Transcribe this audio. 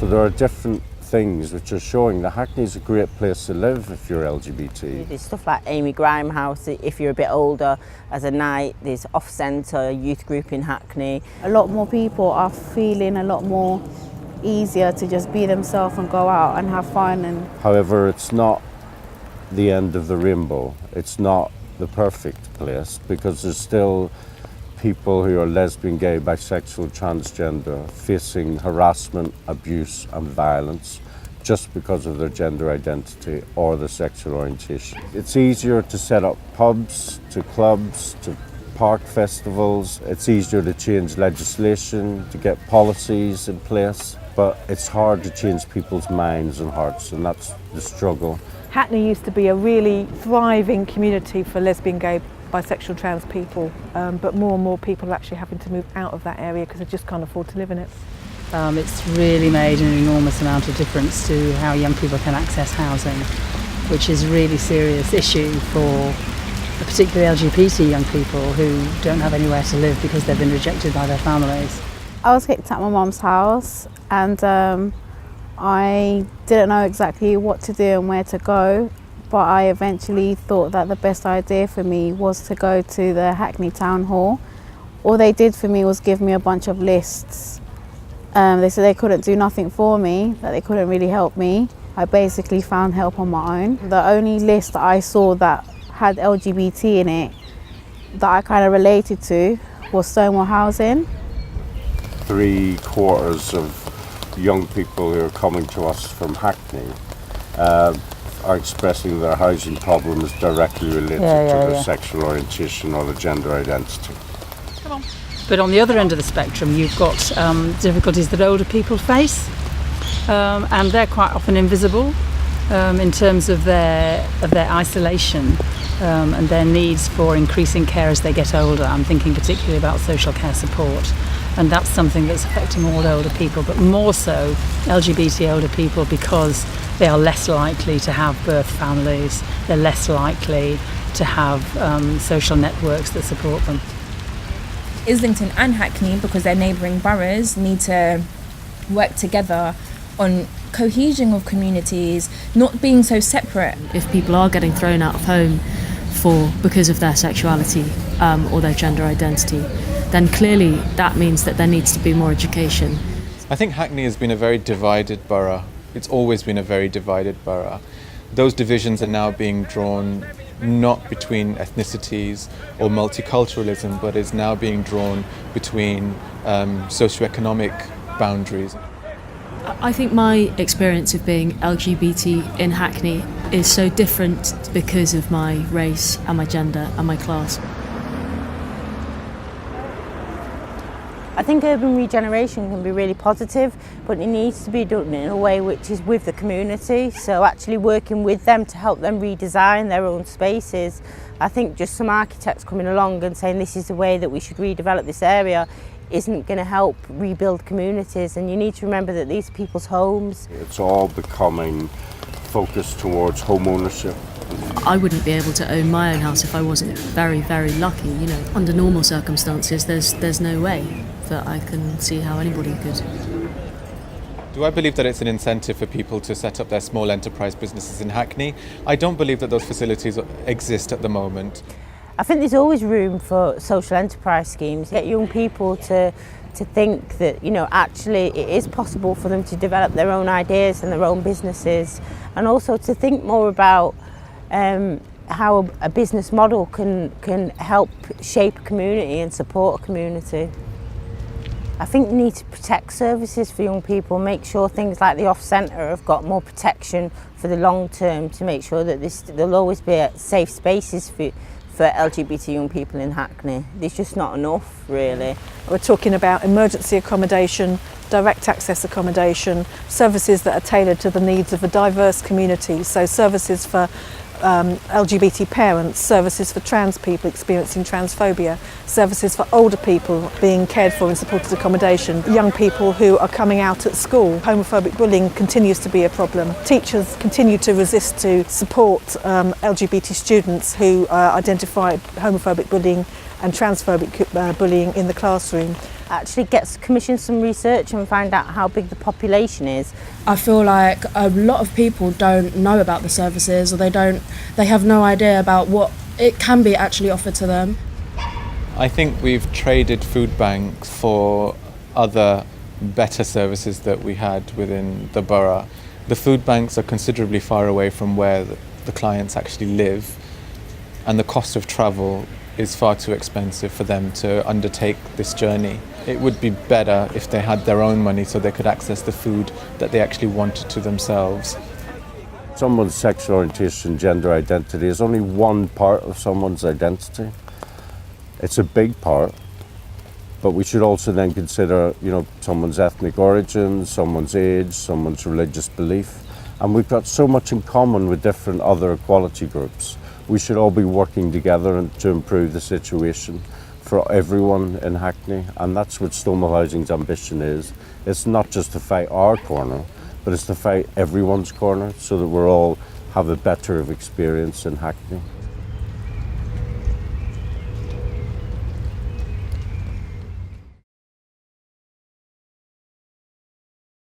So there are different things which are showing that Hackney is a great place to live if you're LGBT. There's stuff like Amy Grime House if you're a bit older as a night. There's Off Centre youth group in Hackney. A lot more people are feeling a lot more easier to just be themselves and go out and have fun. And however, it's not the end of the rainbow. It's not the perfect place because there's still people who are lesbian, gay, bisexual, transgender facing harassment, abuse and violence just because of their gender identity or their sexual orientation. It's easier to set up pubs, to clubs, to park festivals. It's easier to change legislation, to get policies in place, but it's hard to change people's minds and hearts, and that's the struggle. Hackney used to be a really thriving community for lesbian, gay, bisexual, trans people, but more and more people are actually having to move out of that area because they just can't afford to live in it. It's really made an enormous amount of difference to how young people can access housing, which is a really serious issue for particularly LGBT young people who don't have anywhere to live because they've been rejected by their families. I was kicked out of my mum's house, and I didn't know exactly what to do and where to go. But I eventually thought that the best idea for me was to go to the Hackney Town Hall. All they did for me was give me a bunch of lists. They said they couldn't do nothing for me, that they couldn't really help me. I basically found help on my own. The only list that I saw that had LGBT in it that I kind of related to was Stonewall Housing. 3/4 of young people who are coming to us from Hackney are expressing their housing problems directly related to their sexual orientation or their gender identity. Come on. But on the other end of the spectrum, you've got difficulties that older people face, and they're quite often invisible in terms of their isolation and their needs for increasing care as they get older. I'm thinking particularly about social care support. And that's something that's affecting all older people, but more so LGBT older people because they are less likely to have birth families, they're less likely to have social networks that support them. Islington and Hackney, because they're neighbouring boroughs, need to work together on cohesion of communities, not being so separate. If people are getting thrown out of home because of their sexuality or their gender identity, then clearly that means that there needs to be more education. I think Hackney has been a very divided borough. It's always been a very divided borough. Those divisions are now being drawn not between ethnicities or multiculturalism, but is now being drawn between socioeconomic boundaries. I think my experience of being LGBT in Hackney is so different because of my race and my gender and my class. I think urban regeneration can be really positive, but it needs to be done in a way which is with the community, so actually working with them to help them redesign their own spaces. I think just some architects coming along and saying this is the way that we should redevelop this area isn't going to help rebuild communities, and you need to remember that these are people's homes. It's all becoming focused towards home ownership. I wouldn't be able to own my own house if I wasn't very, very lucky. You know, under normal circumstances, there's no way that I can see how anybody could. Do I believe that it's an incentive for people to set up their small enterprise businesses in Hackney? I don't believe that those facilities exist at the moment. I think there's always room for social enterprise schemes. Get young people to think that, you know, actually it is possible for them to develop their own ideas and their own businesses, and also to think more about how a business model can help shape a community and support a community. I think you need to protect services for young people, make sure things like the Off Centre have got more protection for the long term to make sure that there'll always be safe spaces for LGBT young people in Hackney. There's just not enough, really. We're talking about emergency accommodation, direct access accommodation, services that are tailored to the needs of a diverse community, so services for LGBT parents, services for trans people experiencing transphobia, services for older people being cared for in supported accommodation, young people who are coming out at school. Homophobic bullying continues to be a problem. Teachers continue to resist to support LGBT students who identify homophobic bullying and transphobic bullying in the classroom. Actually commission some research and find out how big the population is. I feel like a lot of people don't know about the services, or they have no idea about what it can be actually offered to them. I think we've traded food banks for other better services that we had within the borough. The food banks are considerably far away from where the clients actually live, and the cost of travel is far too expensive for them to undertake this journey. It would be better if they had their own money so they could access the food that they actually wanted to themselves. Someone's sexual orientation, gender identity is only one part of someone's identity. It's a big part, but we should also then consider, someone's ethnic origin, someone's age, someone's religious belief. And we've got so much in common with different other equality groups. We should all be working together to improve the situation for everyone in Hackney. And that's what Stonewall Housing's ambition is. It's not just to fight our corner, but it's to fight everyone's corner so that we're all have a better experience in Hackney.